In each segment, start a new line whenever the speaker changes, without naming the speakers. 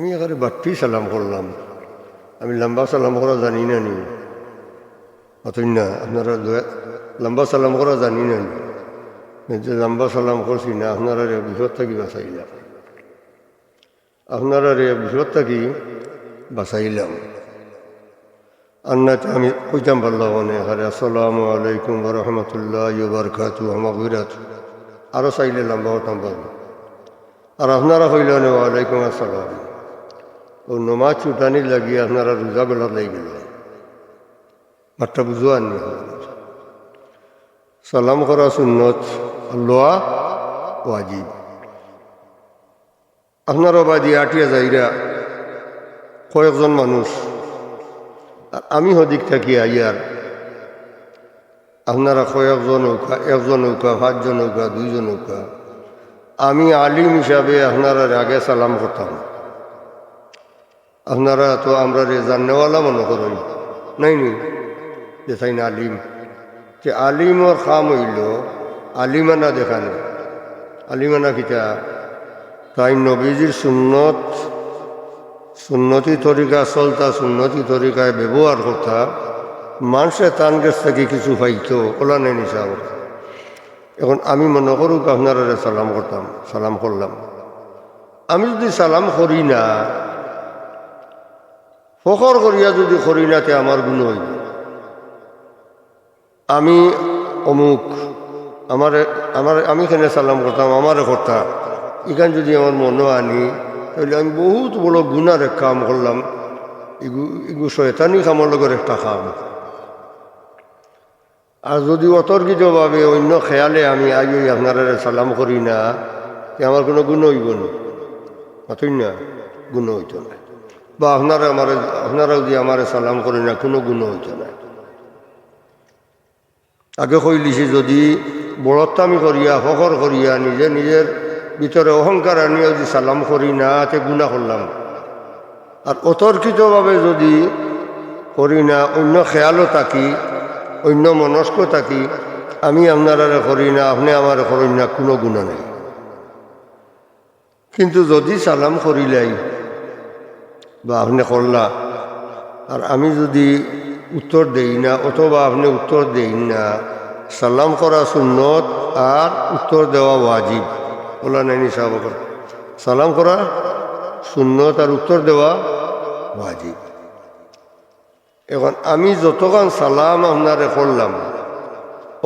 আমি এখানে বাট্টি সালাম করলাম, আমি লম্বা সালাম করা জানি না নি, অতই না আপনারা লম্বা সালাম করা জানি না নি, যে লম্বা সালাম করছি না আপনারা বিপদ থাকি বাঁচাইলাম, আপনারা বিপদ থাকি বাঁচাইলাম। আর না আমি কইতাম পারলাম মানে এখানে আসসালামু আলাইকুম রহমতুল্লাহ বারকাতু মাগফিরাত, আরও চাইলে লম্বা হতাম পারব। আর আপনারা কইলেন ওয়ালাইকুম আসসালাম, ও নমাজ ছুটানির লাগিয়ে আপনারা রোজা বেলা লাই গেল, মাত্রা বুঝো আননি। সালাম করা সুন্নত, লোয়া ওয়াজিব। আপনারা বাদি আটিয়া যাইরা কয়েকজন মানুষ, আর আমি হদিক থাকি আইয়ার, আপনারা কয়েকজন নৌকা, একজন নৌকা, 5 জন নৌকা, 2 জন নৌকা, আমি আলিম হিসাবে আপনারা আগে সালাম করতাম। আপনারা তো আমরা জাননেওয়ালা মনে করেন নাই নি যে তাই না আলিম, যে আলিমর খাম হইল আলিমানা দেখানো। আলিমানা কিতা তাই নবীজির সুন্নতি তরিকা চলতা, সুন্নতি তরিকায় ব্যবহার করতা, মানুষের তান গেছ থেকে কিছু পাইত ওলা নেই নিশাব। এখন আমি মনে করুক আপনারা সালাম করতাম, সালাম করলাম। আমি যদি সালাম করি না, ফখর করিয়া যদি করি না, তে আমার গুণ হইব। আমি অমুক, আমি কেনে সালাম করতাম, আমারে করতাম, এখান যদি আমার মনে আনি, তাহলে আমি বহুত বড় গুণার এক কাম করলাম। এগু শয়তানি কামর লগের একটা কাম। আর যদি অতর্কিতভাবে অন্য খেয়ালে আমি আই আপনারা সালাম করি না, আমার কোনো গুণ হইব না, অতই না গুণ হইত না। বা আপনারা যদি আমার সালাম করি না, কোনো গুণ হইত না। আগে কইলিছি, যদি বড়ত্বামি করিয়া ফখর করিয়া নিজের ভিতরে অহংকার আনিয়া যদি সালাম করি না, তে গুণা করলাম। আর অতর্কিতভাবে যদি করি না, অন্য খেয়ালও থাকি, অন্য মনস্ক থাকি, আমি আপনারা করি না, আপনি আমার করেন না, কোনো গুণা নেই। কিন্তু যদি সালাম করিলাই বা আপনি করলা, আর আমি যদি উত্তর দেই না, অথবা আপনি উত্তর দেই না, সালাম করা সুন্নত আর উত্তর দেওয়া ওয়াজিব। বলা নাই নিশাব, সালাম করা সুন্নত আর উত্তর দেওয়া ওয়াজিব। এখন আমি যতক্ষণ সালাম আপনারে করলাম,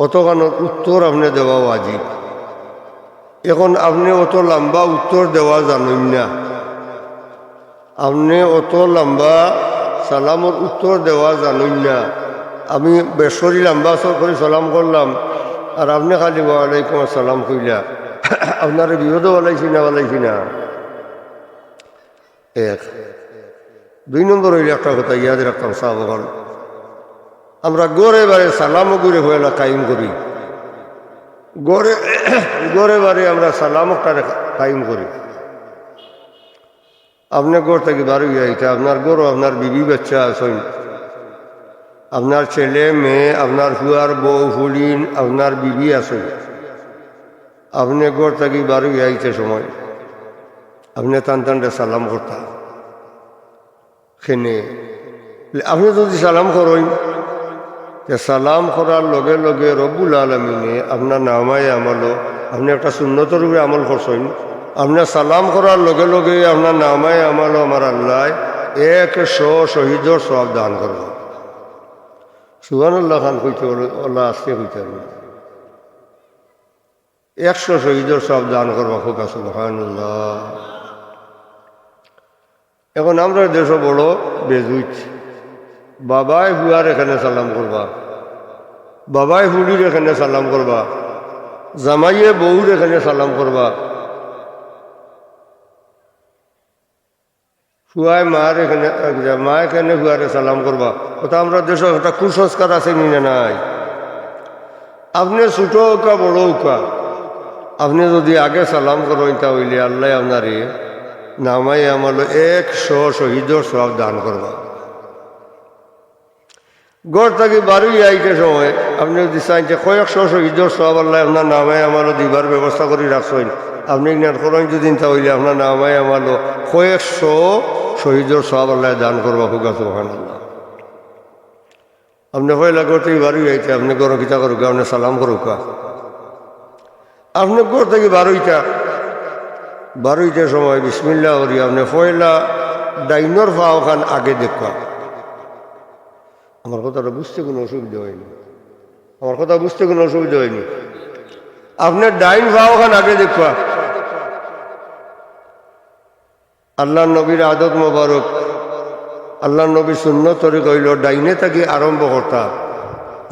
অতখানোর উত্তর আপনি দেওয়া ওয়াজিব। এখন আপনি অত লম্বা উত্তর দেওয়া জানেন না, আপনি অত লম্বা সালামর উত্তর দেওয়া জানেন না। আমি বেসরি লম্বা করে সালাম করলাম, আর আপনি খালি ওয়ালাইকুম আসসালাম কইলা, আপনার বিপদও বলাইছি না। 1 2 নম্বর হইলে একটা কথা ইয়াদ রাখতাম, সাহাবগণ, আমরা গড়ে বারে সালামও করে হইলা কায়েম করি, গড়ে বারে আমরা সালামটা কায়েম করি। আপনার গড় থেকে বারো আইতা, আপনার গড়ও আপনার বিবি বাচ্চা আছেন, আপনার ছেলে মেয়ে, আপনার হুয়ার বউ ফুলিন, আপনার বিবি আছেন। আপনি গড় থেকে বারো আইতে সময় আপনি টানটানটা সালাম করতাম। খেনে আপনি যদি সালাম করেন, সালাম করার লগে লগে রব্বুল আলমিনে আপনার নামায় আমলও, আপনি একটা সুন্নতর রূপে আমল করছেন, আপনার সালাম করার লগে লগে আপনার নামায় আমলও আমার আল্লাহ 100 শহীদর সওয়াব দান করব। সুবহানাল্লাহ খান কইতে আল্লাহ আজকে কইতে 100 শহীদর সওয়াব দান করবো। খোকা সুবহানাল্লাহ। এখন আমরা দেশ বড় বেজুইত, বাবাই হুয়ার এখানে সালাম করবা, বাবাই হুলির এখানে সালাম করবা, জামাইয়ে বউর এখানে সালাম করবা, হুয়ায় মার এখানে, মা এখানে হুয়ারে সালাম করবা। ওটা আমরা দেশে একটা কুসংস্কার আছে নি না নাই? আপনি ছোট হোকা বড় হোকা, আপনি যদি আগে সালাম করেন, তাহলে আল্লাহ আপনারে নামাই আমল 100 শহীদর সওয়াব দান করবা। গড় থাকি বারোই আইতে সময় আপনি যদি চান যে কয়েকশো শহীদর সব আল্লাহ আপনার নামে আমারও দিবার ব্যবস্থা করে রাখছেন, আপনি ইনার করেন যদি তা হইলে আপনার নামে আমারও কয়েকশো শহীদর সব আল্লাহ দান করবা হোক সুবহানাল্লাহ। আপনি পয়লা গড় থেকে বারোই আইতে আপনি গরম কিতা করুক, আপনি সালাম করুক। আপনি গড় থেকে বারোইটার সময় বিসমিল্লাহ করি আপনি পয়লা ডাইনর ফাও খান আগে দেখা। আমার কথাটা বুঝতে কোনো অসুবিধা হয়নি, আমার কথা বুঝতে কোনো অসুবিধা হয়নি। আপনার ডাইন ফাও খান আগে দেখা। আল্লাহ নবীর আদত মোবারক, আল্লাহ নবী সুন্নত তরি কইল ডাইনে থাকি আরম্ভ করতা,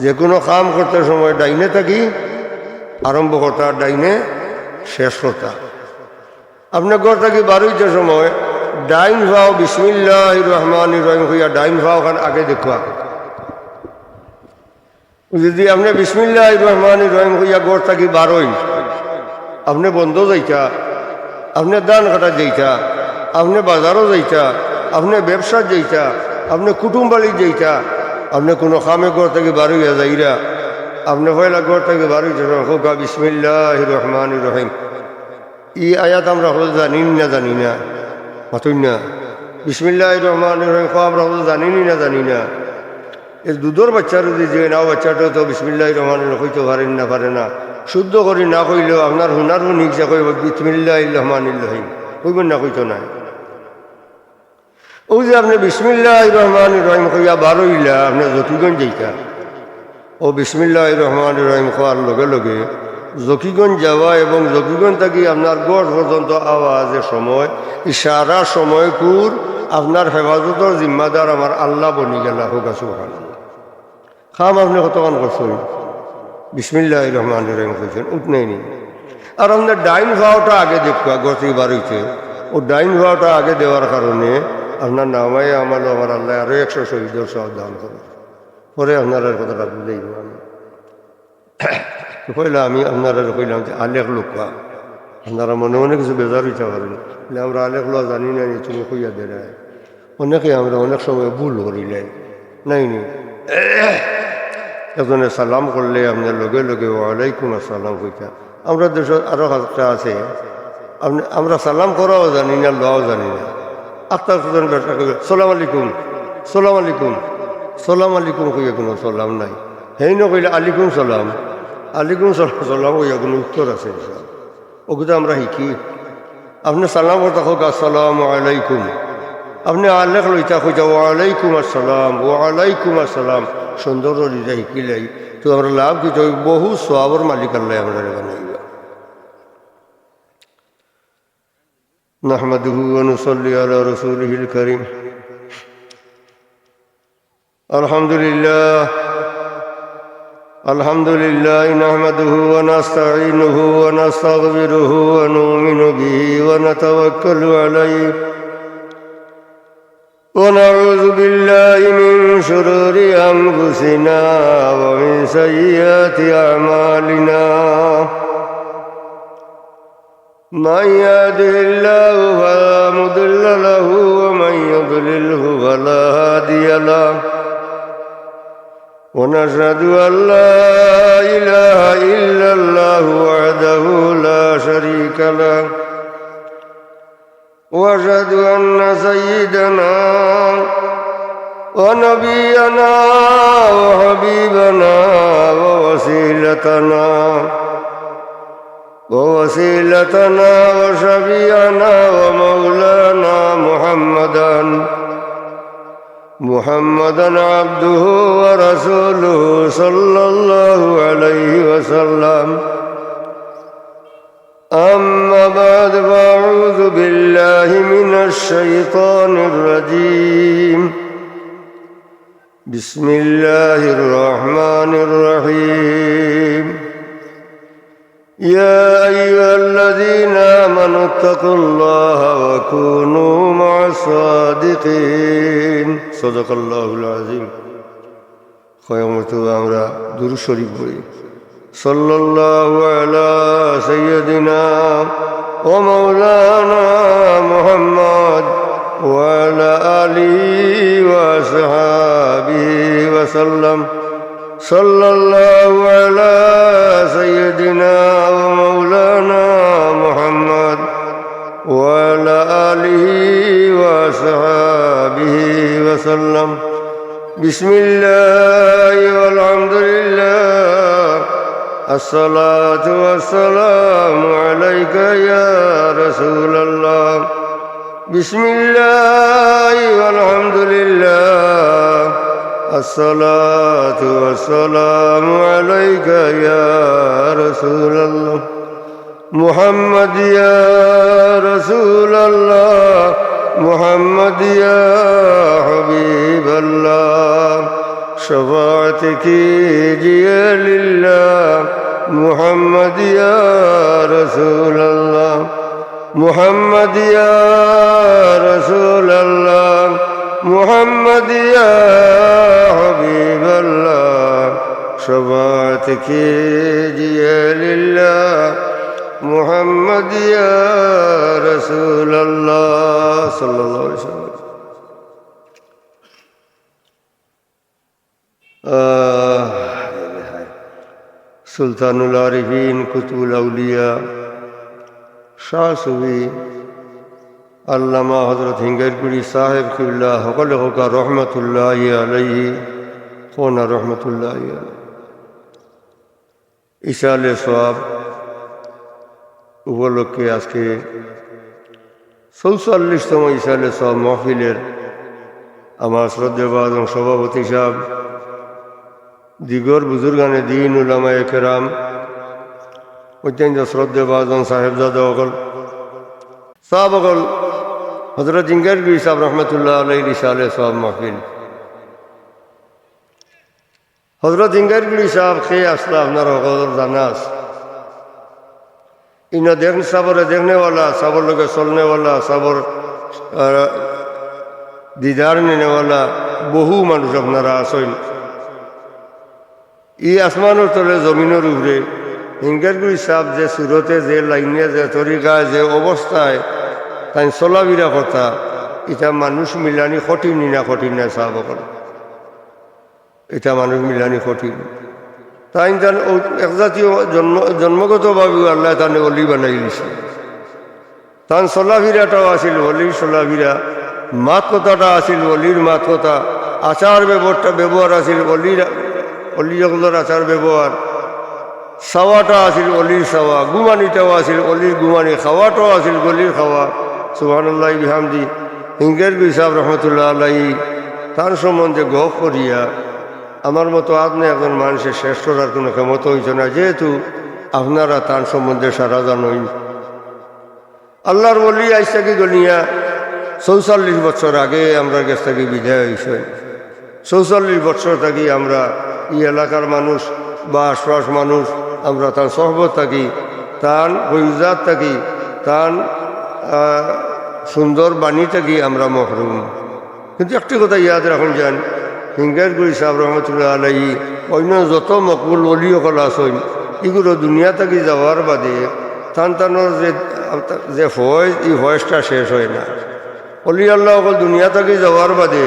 যে কোনো কাম করতে সময় ডাইনে থাকি আরম্ভ করতা, ডাইনে শেষ করতা। আপনার ঘর থাকি বারোইটার সময় ডাইন ভাও বিসমিল্লাহির রহমানির রহিম হইয়া ডাইন ভাও খান আগে দেখা। যদি আপনি বিসমিল্লাহির রহমানির রহিম হইয়া ঘর থাকি বারোই, আপনি বন্ধ যাইতা, আপনি দান কাটা যাইতা, আপনি বাজারও যাইতা, আপনি ব্যবসা যাইতা, আপনি কুটুমবাড়ি যাইতা, আপনি কোনো কামে ঘর থেকে বারোইয়া যাইরা, আপনি পয়লা ঘর থেকে বারোইটা হোক বিসমিল্লাহির রহমানির রহিম। ই আয়াত আমরা হল জানি না মাতুন না, বিসমিল্লাহির রহমানির রহিম আমরা হল জানি না। এই দুধর বাচ্চার যদি যে নাও বাচ্চাটাও তো বিসমিল্লাহির রহমানির রহিম হইতে পারে না, শুদ্ধ করি না কইলেও আপনার হুনার নিকজা কইব বিসমিল্লাহির রহমানির রহিম কইবেন না, কইতো নাই। ও যে আপনি বিসমিল্লাহির রহমানির রহিম কইয়া বারোইলা আপনি জকিগঞ্জ যাইতা, ও বিসমিল্লাহির রহমানির রহিম খাওয়ার লগে লগে জকিগঞ্জ যাওয়া এবং জকিগঞ্জ থাকি আপনার গড় পর্যন্ত আওয়াজের সময় ইশারা সময়কুর আপনার হেফাজতের জিম্মাদার আমার আল্লাহ বনি গেলা হোক সুবহানাল্লাহ। খাম আপনি কতক্ষণ করছেন বিসমিল্লাহির রহমানির রহিম কইছেন উঠনেই নি। আর আপনার ডাইন ভাওটা আগে দেখা গতি বাড়িতে, ও ডাইন ভাওটা আগে দেওয়ার কারণে আপনার নামাই আমারও আমার আল্লাহ আরও 100 শহীদের সব দান করে। পরে আপনার কথাটা বুঝেইব। আমি পয়লা আমি আপনারা কইলাম যে আলেখ লোকা, আপনারা মনে মনে কিছু বেজার হইতে পারেন, আমরা আলেখ লোক জানি না তুমি কইয়া দেয়। অনেকে আমরা অনেক সময় ভুল করিলাই নাই নি। এজনে সালাম করলে আপনার লগে লগে ওয়ালাইকুম আসসালাম কইতা। আমরা দেশত আরও একটা আছে, আমরা সালাম করাও জানি না, লওয়াও জানি না। আত্মার সুতরাং ব্যবসা করি সালাম আলাইকুম সালাম আলাইকুম সালাম আলাইকুম কইয়া কোনো সালাম নাই। হেই নকইলে আলিকুম সালাম সালাম কইয়া কোনো উত্তর আছে? ওগুলো আমরা শিখি। আপনি সালাম করতে হোক আসসালামু আলাইকুম, আপনি আল্লাহ লইতা কইতা ওয়ালাইকুম আসসালাম সুন্দর দিদা শিকিলাই তো আমরা লাভ কি বহু সওয়াবের মালিক আল্লাহ আমরা বানাইবা। নাহমাদুহু ওয়া নুসাল্লি আলা রাসূলিহিল কারীম। আলহামদুলিল্লাহ নাহমাদুহু ওয়া নাস্তাঈনুহু ওয়া নাস্তাগফিরুহু ওয়া নু'মিনু বিহি ওয়া নাতাওয়াক্কালু আলাইহি ওয়া নাউযু বিল্লাহি মিন শুরুরি আনফুসিনা ওয়া মিন সাইয়্যাতি আ'মালিনা। মান ইয়াহদিহিল্লাহু ফালা মুদিল্লা লাহু ওয়া মান ইউদ্লিলহু ফালা হাদিয়া লাহু। ونشهد أن لا إله إلا الله وحده لا شريك له وأشهد أن سيدنا ونبينا وحبيبنا ووسيلتنا وشفيعنا ومولانا محمدا عبده ورسوله صلى الله عليه وسلم. أما بعد فأعوذ بالله من الشيطان الرجيم. بسم الله الرحمن الرحيم. يا أيها الذين آمنوا اتقوا الله وكونوا مع الصادقين. صدق الله العظيم. خيامة আমরা দুরূদ শরীফ পড়ি। সাল্লাল্লাহু আলা সাইয়্যিদিনা ওয়া মাওলানা মুহাম্মদ ওয়া আলা আলিহি ওয়া আসহাবিহি ওয়া وسلم صلى الله على سيدنا ومولانا محمد وعلى آله وصحبه وسلم بسم الله والحمد لله الصلاة والسلام عليك يا رسول الله بسم الله والحمد لله الصلاة والسلام عليك يا رسول الله محمد يا رسول الله محمد يا حبيب الله شفاعتك جي لله محمد يا رسول الله محمد يا رسول الله محمد يا حبيب الله شفاعتك جي لله محمد يا رسول الله صلى الله عليه وسلم সুলতানুল আরিফিন কুতুবুল আউলিয়া শাহ সুফি আল্লামা হযরত হিঙ্গেরপুরি সাহেব কিবলা হকলে হকা রহমতুল্লাহি আলাইহি কোনা রহমতুল্লাহি আলাইহি ইশালে সওয়াব উপলক্ষে আজকে ৪৪তম ইশালে সওয়াব মাহফিলের আমার শ্রদ্ধেয় সভাপতি সাহেব দিগর বুজুর্গানে দিন উলামায়ে কেরাম অত্যন্ত শ্রদ্ধেয় সাহেবজাদা অকল সাহাব অকল হযরত হিঙ্গেরপুরি সাহেব রহমতুল্লাহ আলাইহির ইশালে সওয়াব মাহফিল হযরত হিঙ্গেরপুরি সাহেব খেয়ে আসলে আপনার অকল জানা আছে ইনা দেখনে সাবরে দেখনেওয়ালা সাবর লোকে চলনেওয়ালা সাবর দিদার নেনেওয়ালা বহু মানুষ আপনারা আসেন ই আসমানের তলে জমিনের উপরে হিঙ্গেরপুরি সাহেব যে সুরতে যে লাইনে যে তরিকায় যে অবস্থায় তাই চলাবিরা কথা এটা মানুষ মিলানি কঠিন না কঠিন না সাহাব করে এটা মানুষ মিলানি কঠিন তাই তান এক জাতীয় জন্মগতভাবেও আল্লাহ তানে অলি বানাই দিছে তান চলাফিরাটাও আছিল অলির চলাফিরা মাত কথাটা আছিল অলির মাত কথা আচার ব্যবহার আছিল অলির আচার ব্যবহার চাৱাটা আছিল অলির চাৱা গুমানিটাও আছিল অলির গুমানি খাওয়াটাও আছিল অলির খাওয়া সুবহানাল্লাহি বিহামদি হিঙ্গেরপুরি সাহেব রহমতুল্লাহ আলাইহি তার সম্বন্ধে গপ করিয়া আমার মতো আপনি একজন মানুষের শ্রেষ্ঠ করার কোনো ক্ষমতা হইছে না যেহেতু আপনারা তার সম্বন্ধে সারা জানই আল্লাহর ওলি আইসা কি গলিয়া ৪৪ বছর আগে আমরা গেছ থাকি বিদায় হয়েছে ৪৪ বছর থাকি আমরা এই এলাকার মানুষ বা আশপাশ মানুষ আমরা তার সহবত থাকি তার ফৈজাত থাকি তার সুন্দর বাণী থাকি আমরা মহরুম কিন্তু একটি কথা ইয়াদ রাখুন যান হিঙ্গেরপুরি সাহেব রহমতুল্লাহ আলাইহি অন্য যত মকবুল অলিসকল আছেন এগুলো দুনিয়া থেকে যাওয়ার বাদে তানৰ যে ফয়েজ এই ফয়েজটা শেষ হয় না অলি আল্লাহ অকল দুনিয়া থেকে যাওয়ার বাদে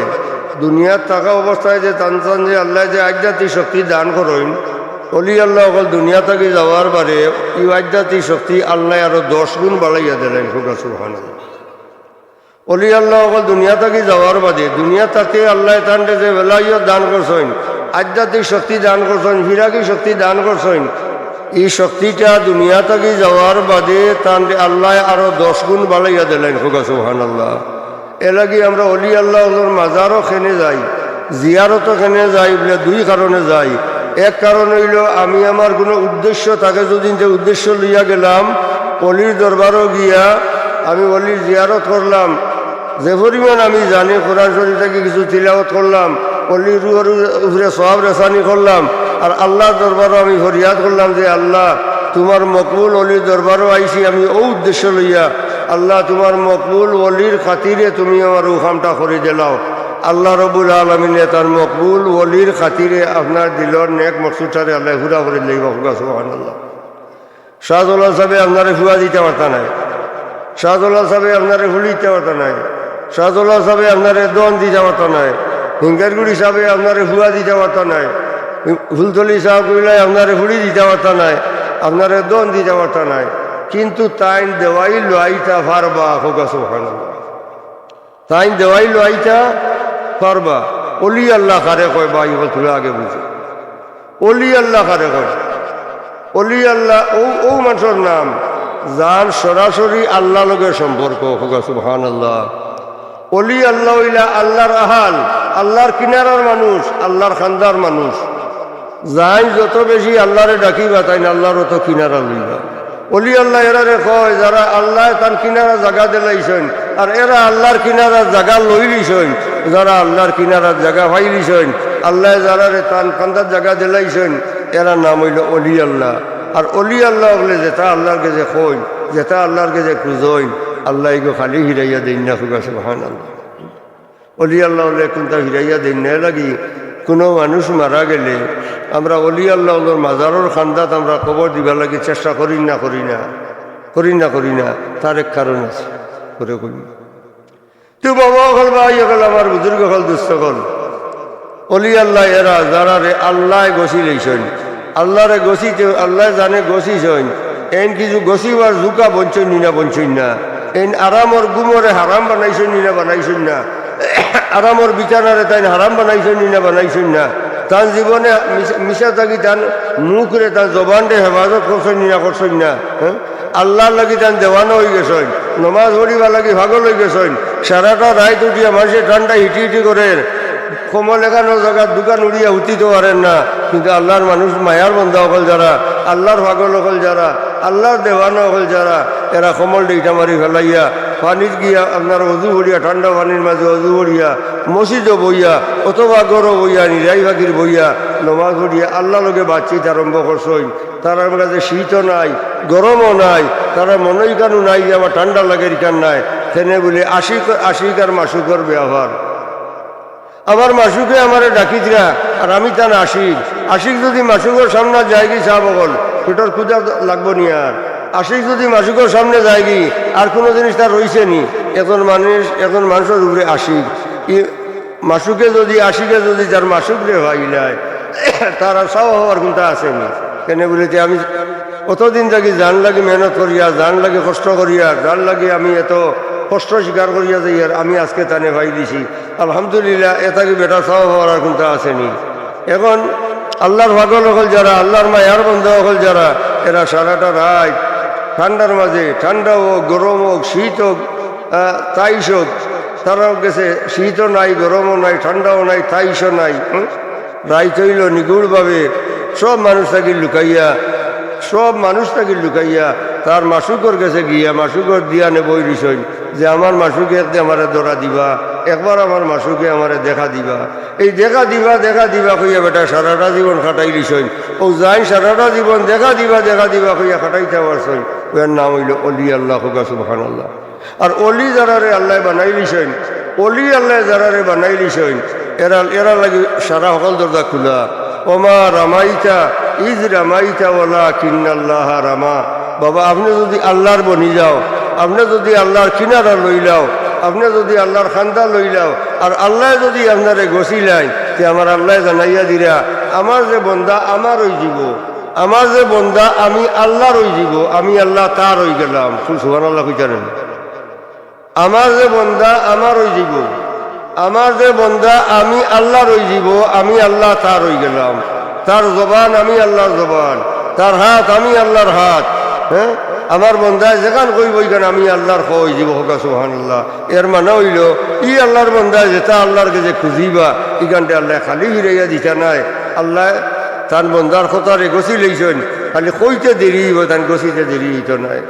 দুনিয়ার থাকা অবস্থায় যে টান যে আল্লাহ যে আধ্যাত্মিক শক্তি দান করেন অলি আল্লাহ অকল দুনিয়া থেকে যাওয়ার বাদে এই আধ্যাত্মিক শক্তি আল্লাহ আরো 10 গুণ বাড়াইয়া দিলেন সুবহানাল্লাহ অলি আল্লাহ অকল দুনিয়া থেকে যাওয়ার বাদে দুনিয়া তাকে আল্লাহ তানটে যে বেলাইয়ত দান করছেন আধ্যাত্মিক শক্তি দান করছেন ফিরাকি শক্তি দান করছেন এই শক্তিটা দুনিয়া থেকে যাওয়ার বাদে তানটে আল্লাহ আরো 10 গুণ বাড়াইয়া দিলেন সুবহানাল্লাহ এলাকি আমরা অলি আল্লাহর মাজারও খেনে যাই জিয়ারতও খেনে যাই বলে দুই কারণে যাই এক কারণ হইল আমি আমার কোনো উদ্দেশ্য তাকে যদি যে উদ্দেশ্য লইয়া গেলাম অলির দরবারও গিয়া আমি অলির জিয়ারত করলাম যে পরিমাণ আমি জানি কোরআন শরীফ থেকে কিছু তিলাওয়াত করলাম অলির রুহের উপরে সওয়াব রেসানি করলাম আর আল্লাহর দরবারও আমি ফরিয়াদ করলাম যে আল্লাহ তোমার মকবুল অলির দরবারও আইসি আমি ও উদ্দেশ্য লইয়া আল্লাহ তোমার মকবুল অলির খাতিরে তুমি আমার ও কামটা করে দিলাও আল্লাহ রব্বুল আলামিনে তার মকবুল অলির খাতিরে আপনার দিলর নেক মকসুদটারে আল্লাহ হুরা করে লইবা সুবহানাল্লাহ শাহজলাল সাহেব আপনারে ফুয়া দিতে পারতা নাই শাহজলাল সাহেব আপনারে হুলি দিতে পারতা নাই শাহজলাল সাহেব আপনারে দন দিতে পারতা নাই হিঙ্গারগুড়ি সাহেবে আপনারে ফুয়া দিতে পারত নাই, ফুলতলি সাহেব কইলাই আপনারে ফুড়ি দিতে পারত নাই, আপনারে দন দিতে পারত নাই, কিন্তু তাইন দেওয়াই লইতা পারবা। হোকা সুবহানাল্লাহ, তাইন দেওয়াই লইতা পারবা। অলি আল্লাহ কারে কয় বা ইগল তুলে আগে বুঝে। অলি আল্লাহ কারে কয়? অলি আল্লাহ ও মানুষের নাম যার সরাসরি আল্লাহ লগের সম্পর্ক। হোকা সুবহানাল্লাহ। অলি আল্লাহ হইলা আল্লাহর আহাল, আল্লাহর কিনারার মানুষ, আল্লাহর খান্দার মানুষ। যাই যত বেশি আল্লাহরে ডাকিবা তাই না আল্লাহর অত কিনারা লইবা। অলি আল্লাহ এরারে কয় যারা আল্লাহ তার কিনারা জায়গা দিলাইছেন, আর এরা আল্লাহর কিনারার জায়গা লই লিছেন। যারা আল্লাহর কিনারার জায়গা পাই লিছেন, আল্লাহ যারারে তান কান্দার জায়গা দিলাইছেন, এরা নাম হইল অলি আল্লাহ। আর অলি আল্লাহ বলে যেটা আল্লাহর কাছে কই, যেটা আল্লাহর কাছে খুঁজইন, আল্লাহ এগো খালি হিরাইয়া দেন না। খুব সুবহানাল্লাহ। অলি আল্লাহ বলে কোনটা হিরাইয়া দেন না লাগি। কোনো মানুষ মারা গেলে আমরা অলি আল্লাহর মাজারের খান্দাত আমরা কবর দিবার লাগে চেষ্টা করি না, করি না, করি না, করি না। তার এক কারণ আছে, করে করি। তো বাবা হল বা ইয়ে হল আমার বুজুর্গ হল দুস্থ হল অলি আল্লাহ এরা যারা রে আল্লাহ গছি লইছেন, আল্লাহরে গছিতে আল্লাহ জানে গছিছেন। এন কিছু গছিবার জুকা বঞ্চন না, বঞ্চন না। এন আরামর গুমরে হারাম বানাইছেন না, বানাইছেন না। আরামর বিছানারে তাই হারাম বানাইছেন না, বানাইছেন না। তার জীবনে মিশা থাকি তার মুখরে তার জবানরে হেফাজত করছেন না, করছেন না। হ্যাঁ, আল্লাহর লাগি তার দেওয়ানো হয়ে গেছেন, নমাজ পড়িবার লাগি ভাগল হয়ে গেছেন। সারাটা রাত উঠিয়া মানুষের ঠান্ডা হিটি হিটি করেন, কমল এখানো জায়গার দোকান উড়িয়া উঠিতে পারেন না। কিন্তু আল্লাহর মানুষ মায়ার বন্ধা হল যারা, আল্লাহর ভাগল হল যারা, আল্লাহর দেওয়ানো হল যারা, এরা কমল ডিটা মারি ফেলাইয়া পানির গিয়া আপনার অজু ভরিয়া, ঠান্ডা পানির মাঝে অজু ভরিয়া, মসজিদও বইয়া অথবা গরো বইয়া, নিরাই ভাগির বইয়া নমাজ পড়িয়া আল্লাহ লোকে বাতচিত আরম্ভ করছই। তার কাছে শীতও নাই, গরমও নাই, তারা মনই কানু নাই যে আমার ঠান্ডা লাগে কান নাই। তেনে বলে আশিক আর মাসুকর ব্যবহার। আমার মাসুকে আমারে ডাকি দিরা আর আমি তার আশিক যদি মাসুকের সামনে যায় কি চা বগল পেটর ক্ষুদা লাগবো নি। আর আশিক যদি মাসুকের সামনে যায় কি আর কোনো জিনিস তার রইছে নি। এখন মানুষের উপরে আশিক মাসুকে যদি আশিকে যদি যার মাসুক রে ভাইলায় তার আর সাও হওয়ার কোনটা আসেনি। কেন বলিতে আমি অতদিন থাকি জান লাগে মেহনত করিয়া, জান লাগে কষ্ট করিয়া, জান লাগে আমি এত কষ্ট স্বীকার করিয়া যাই। আর আমি আজকে তানে ভাই দিছি আলহামদুলিল্লাহ, এটাকে বেটা সাও হওয়ার আর কোনটা আসেনি। এখন আল্লাহর ভাগল হল যারা, আল্লাহর মায়ার বন্ধ হল যারা, এরা সারাটা রাত ঠান্ডার মাঝে, ঠান্ডা হোক, গরম হোক, শীত হোক, তাইশ হোক, তারাও গেছে শীতও নাই, গরমও নাই, ঠান্ডাও নাই, তাইশও নাই। রাইত হইল নিগুড়ভাবে সব মানুষটাকে লুকাইয়া তার মাসুকর গেছে গিয়া মাসুকর দিয়া নে বই দিছই যে আমার মাসুকে আমারে দৌড়া দিবা, একবার আমার মাসুকে আমারে দেখা দিবা। এই দেখা দিবা কইয়া বেটা সারাটা জীবন খাটাই দিছই। ও যাই সারাটা জীবন দেখা দিবা কইয়া খাটাইতে পারছই। ওর নাম হইল অলি আল্লাহ। হোক সুবহানাল্লাহ। আর অলি যারারে আল্লাহ বানাই দিছেন, অলি আল্লাহ যারারে বানাই দিছেন, এরা লাগে সারা সকল দরজা খোলা। ওমা রামাইতা ইজ রামাইতা ওলা কিন্নাল্লাহ রামা। বাবা আপনি যদি আল্লাহর বনি যাও, আপনি যদি আল্লাহর কিনারা লই যাও, আপনি যদি আল্লাহর খান্দা লই যাও, আর আল্লাহ যদি আপনারে গছিলেন, যে আমার আল্লাহ জানাইয়া দিরা আমার যে বন্দা আমার ওই জীব, আমার যে বন্দা আমি আল্লাহর ওই জীব, আমি আল্লাহ তার হয়ে গেলাম। সুবহানাল্লাহ কইতারেন। আমার যে বন্দা আমার ওই জীব, আমার যে বন্দা আমি আল্লাহর ওই জীব, আমি আল্লাহ তার হয়ে গেলাম। তার জবান আমি আল্লাহর জবান, তার হাত আমি আল্লাহর হাত। হ্যাঁ, আমার বন্ধায় যেখান কইব ওইখান আমি আল্লাহর কই জীব। হোক সুবহানাল্লাহ। এর মানে হইল ই আল্লাহর বন্ধায় যেটা আল্লাহর কাছে খুঁজিবা এখানটা আল্লাহ খালি ফিরাইয়া দিতা নাই। আল্লাহ তার বন্ধার কথারে গছি লইছেন, খালি কইতে দেরি হইব, তান গছিতে দেরি হইত নাই।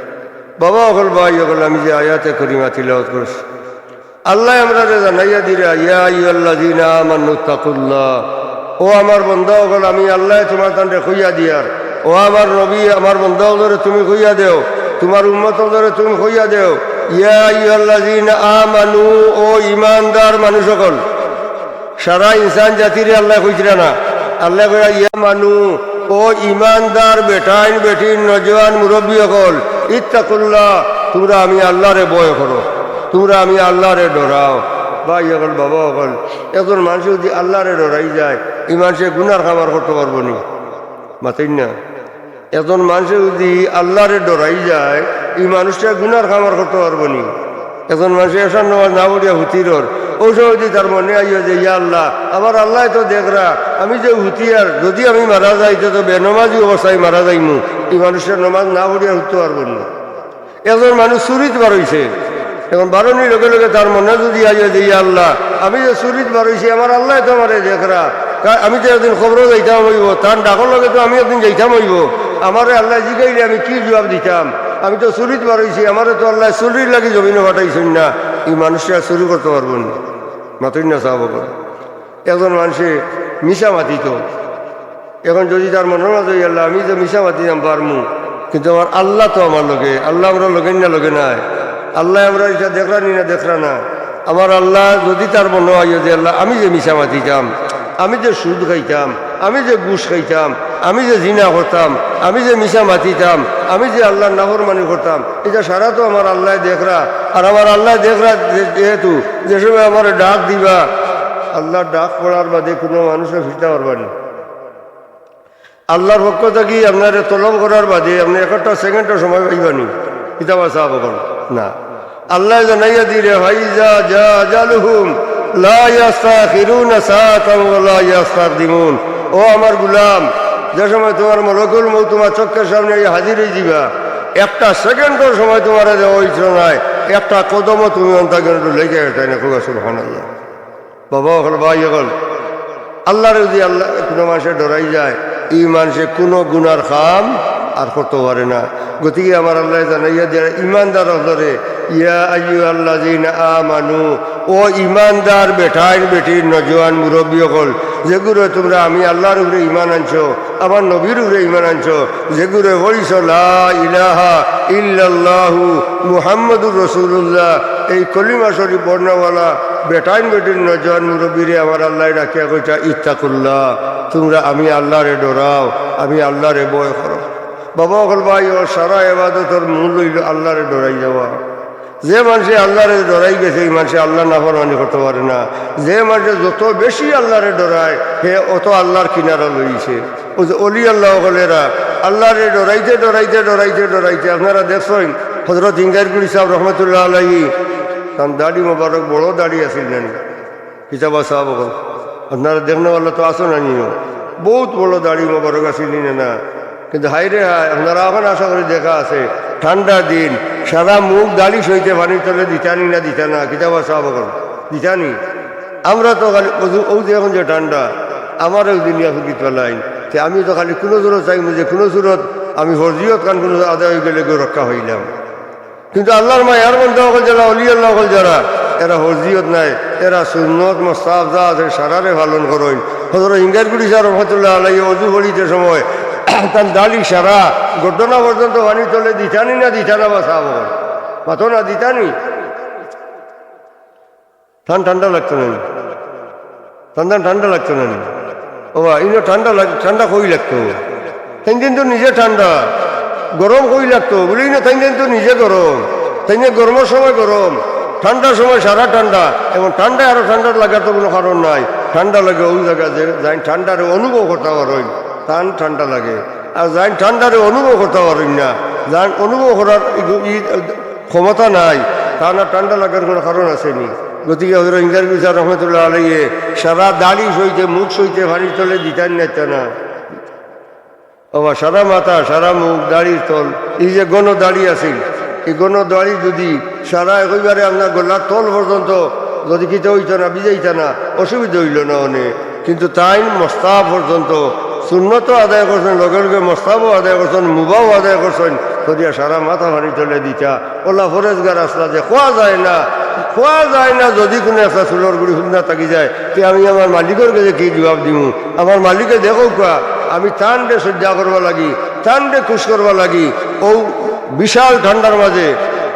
বাবা অকল ভাই অকল আমি যে আয়াতে করিমা তিলাওয়াত করছি, আল্লাহ আমরা জানাইয়া দিরা ইয়া আইয়ুহাল্লাযীনা আমানুত্তাকুল্লাহ। ও আমার বন্ধা হল আমি আল্লাহ তোমার তান্ডে কইয়া দিয়ার। ও আমার নবী আমার বন্ধা হলরে তুমি কইয়া দেও, তোমার উম্মত হলরে তুমি কইয়া দেও ইয়া আইয়ুহাল্লাযীনা আমানু। ও ইমানদার মানুষ সকল, সারা ইনসান জাতিরে আল্লাহ কইছিরা না, আল্লাহ কইয়া ইয়া মানু। ও ইমানদার বেটাইন বেটিন নজওয়ান মুরব্বী সকল, ইত্তাকুল্লাহ তোমরা আমি আল্লাহরে ভয় করো, তোমরা আমি আল্লাহরে ডরাও। বা ইয়কল বাবা অকল একজন মানুষ যদি আল্লাহরে ডরাই যায় এই মানুষের গুনার খামার করতে পারবো নি মাতেন না একজন মানুষ যদি আল্লাহরে ডরাই যায় এই মানুষটা গুনার খামার করতে পারবো নি একজন মানুষের এসার নামাজ না পড়িয়া হুতিরর ওই সময় যদি তার মনে আইয়া যে ইয়া আল্লাহ আমার আল্লাহ তো দেখরা আমি যে হুতিয়ার যদি আমি মারা যাই তো বেনমাজি অবস্থায় মারা যাইমু এই মানুষের নামাজ না পড়িয়া উঠতে পারবো না একজন মানুষ চুরিত বারইছে এখন বারণির লগে লগে তার মনে যদি আইয়া যে ইয়া আল্লাহ আমি যে চুরিত বারইছি আমার আল্লাহ তো আমারে দেখরা আমি তো একদিন খবরও যাইতাম হইব তার ডাকর লগে তো আমি একদিন যাইতাম হইব আমারে আল্লাহ জিগাইলে আমি কি জবাব দিতাম আমি তো চুরিত বারইছি আমারে তো আল্লাহ চুরির লাগি জমিনে পাঠাইছেন না এই মানুষটা চুরি করতে পারবো না মাতই না চাব একজন মানুষে মিশা মাতিত এখন যদি তার মনের মাঝে আল্লাহ আমি যে মিশা মাতিতাম পারমু কিন্তু আমার আল্লাহ তো আমার লগে আল্লাহ আমরা লগেন না লগে নাই আল্লাহ আমরা এটা দেখরা নি না দেখরা না আমার আল্লাহ যদি তার মনে হয় যে আল্লাহ আমি যে মিশা মাতিতাম আমি যে সুদ খাইতাম আমি যে ঘুষ খাইতাম আমি যে জিনা করতাম আমি যে মিশা মাতিতাম আমি যে আল্লাহর নাফরমানি করতাম এটা সারা তো আমার আল্লাহ দেখরা আর আমার আল্লাহ দেখরা যেহেতু যে সময় আমার ডাক দিবা আল্লাহর ডাক পড়ার বাদে কোনো মানুষের ফিরতে পারবানি আল্লাহর পক্ষ থেকে আপনার তলব করার বাদে আপনি একটা সেকেন্ডের সময় পাইবানি কিতাব সাহাব না আল্লাহ জানাইয়া দিলে হাইজা যা জালুহুম লা ইয়াস্তাখিরুনা সাআতান ওয়া লা ইয়াস্তাকদিমুন ও আমার গোলাম যে সময় তোমার মলকুল মউত তোমার চোখের সামনে হাজির হয়ে যাবা একটা সেকেন্ডের সময় তোমার দেওয়া হইছ নাই একটা কদমও তুমি অন্তর্গত লেগে তাই না খুব সুবহানাল্লাহ বাবা হল ভাই হল আল্লাহর যদি আল্লাহ কোনো মানুষের ডরাই যায় এই মানুষে কোনো গুনার খাম আর করতে পারে না গতিকে আমার আল্লাহ জানাইয়া দেয় ইমানদার হলরে ইয়া আইয়ুহাল্লাযীনা আমানু ও ইমানদার বেঠাইন বেটির নজওয়ান মুরব্বী হল যেগুলো তোমরা আমি আল্লাহর উপরে ইমান আনছো আমার নবীর উপরে ইমান আনছো যেগুলো বলিস লা ইলাহা ইল্লাল্লাহু মুহাম্মাদুর রাসূলুল্লাহ এই কলিমা শরীফ বর্ণওয়ালা বেটাইন বেটির নজওয়ান মুরব্বীরে আমার আল্লাহ রাখিয়া কইটা ইত্তাকুল্লাহ তোমরা আমি আল্লাহরে ডরাও আমি আল্লাহরে ভয় করো বাবা হল ভাই ও সারা ইবাদতের মূল হইল আল্লাহরে ডরাই যাওয়া যে মানুষে আল্লাহরে ডরাই গেছে এই মানুষে আল্লাহ নাফরমানি করতে পারে না যে মানুষে যত বেশি আল্লাহরে ডরায় হে অত আল্লাহর কিনারা লইছে ও যে অলি আল্লাহ হলেরা আল্লাহরে ডরাইতে ডরাইতে ডরাইতে ডরাইতে আপনারা দেখছেন হযরত ইঙ্গারগুড়ি সাহেব রহমতুল্লাহ আলাইহি তার দাড়ি মোবারক বড় দাড়ি আছিল না কিতাবা সাহেব আপনারা দেখনে বললে তো আসো না নিও বহুত বড় দাড়ি মোবারক আছিল না কিন্তু হাইরে হায় আপনারা এখন আশা করি দেখা আছে ঠান্ডার দিন সারা মুখ দাড়ি সইতে পানি তলে দিতানি না দিতা না কিতাবা সাহাব দিতানি আমরা তো খালি ও যে এখন যে ঠান্ডা আমারও দিনিয়া ফুকিত পেলাইন যে আমি তো খালি কোনো জোরত চাইব যে কোনো জোরত আমি হরজিয়ত কান কোনো আদায় হয়ে গেলে রক্ষা হইলাম কিন্তু আল্লাহর মা এর মধ্যে সকল যারা অলি আল্লাহ সকল যারা এরা হরজিয়ত নাই এরা সুন্নত মোস্তাফ যা আছে সারারে পালন করেন হজরত ইঙ্গারগুড়ি সাহেব রহমতুল্লাহ আলাইহি অজু করিতে সময় তার দাড়ি সারা ঘটনা পর্যন্ত পানি তলে দিতানি না দিতানা বা সাহাব মাথো না দিতানি ঠান্ডা লাগতো না ঠান্ডা লাগতো না ও ইনো ঠান্ডা কই লাগতো তাই দিন তো নিজে ঠান্ডা গরম কই লাগতো বলি না তাই দিন তো নিজে গরম তাই গরমের সময় গরম ঠান্ডার সময় সারা ঠান্ডা এবং ঠান্ডায় আরো ঠান্ডা লাগার তো কোনো কারণ নাই ঠান্ডা লাগে ওই জায়গা যে যাই ঠান্ডার অনুভব করতে পারেন তান ঠান্ডা লাগে আর যাই ঠান্ডারে অনুভব করতে পারেন না যান অনুভব করার ক্ষমতা নাই তা না ঠান্ডা লাগার কোনো কারণ আসেনি গতিকে হজরত ইঙ্গারগুড়ি সাহেব রহমতুল্লাহ আলাইহি সারা দাড়ি সইতে মুখ সইতে ভারী তলে দিতেন না বাবা সারা মাথা সারা মুখ দাড়ির তল এই যে গণ দাড়ি আছিল এই গণ দাড়ি যদি সারা একইবারে আপনার গলার তল পর্যন্ত যদি কিতে হইত না বিজাইত না অসুবিধা হইল না অনেক কিন্তু তাই মস্তা পর্যন্ত সুন্নত আদায় করছেন লগে লগে মস্তাবও আদায় করছেন মুবাও আদায় করছেন করিয়া সারা মাথা ভারী চলে দিতা ওলা ফরেজগার আসলা যে খোয়া যায় না যদি কোনো একটা চুলোর গুড়ি শুননা থাকি যায় তে আমি আমার মালিকের কাছে কি জবাব দিব আমার মালিকে দেখো কোয়া আমি টানডে সজ্জা করবা লাগি টানডে খুশ করবা লাগি ও বিশাল ঠান্ডার মাঝে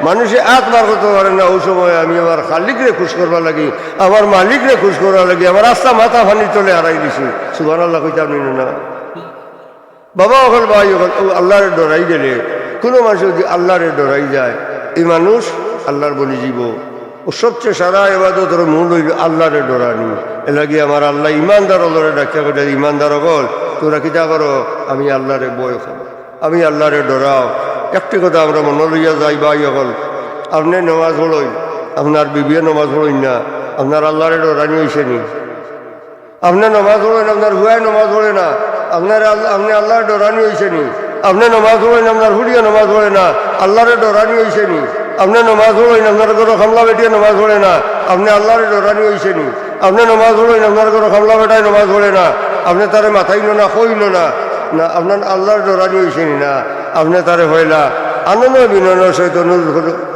মানুষে একবার করতে পারে না ওই সময় আমি আমার খালিকরে খুশ করবা লাগি আমার মালিকরে খুশ করবা লাগি আমার রাস্তা মাথা ফানি চলে হারাই দিছি সুবহানাল্লাহ কইতাম না বাবা ওখানে ভাই ওখানে ও আল্লাহরে ডরাই গেলে কোনো মানুষ যদি আল্লাহরে ডরাই যায় এই মানুষ আল্লাহর বলি জীব ও ও সবচেয়ে সারা এবাদতের মূল হইল আল্লাহরে ডরানি। এলাকি আমার আল্লাহ ইমানদার হলরে ডাক্তার করে, ইমানদার হল তোরা কিতা করো, আমি আল্লাহরে বয় করো, আমি আল্লাহরে ডরাও। একটি কথা আমরা মনে লইয়া যাই ভাই হল, আপনি নমাজ পড়ই, আপনার বিবিয়ে নমাজ পড়ই না, আপনার আল্লাহরে ডরানি হয়েছে নি? আপনি নমাজ পড়েন, আপনার হুয়ায় নমাজ পড়ে না, আপনি আল্লাহর ডরানি হয়েছে নি? আপনি নমাজ পড়েন, আপনার হুড়িয়ে নমাজ পড়ে না, আল্লাহরে ডরানি হয়েছে নি? আপনি নমাজ পড়েন, আপনার ঘরে খামলা বেটিয়ে নমাজ পড়ে না, আপনি আল্লাহরে ডরানি হয়েছে নি? আপনি নমাজ পড়েন, আপনার ঘরে খামলা বেটায় নমাজ পড়ে না, আপনি তারে মাথাইল না, কইল না, না আপনার আল্লাহর ডরানি হয়েছে নি? না, আপনি তারে হইলা আনন্দ বিনয়নের সহিত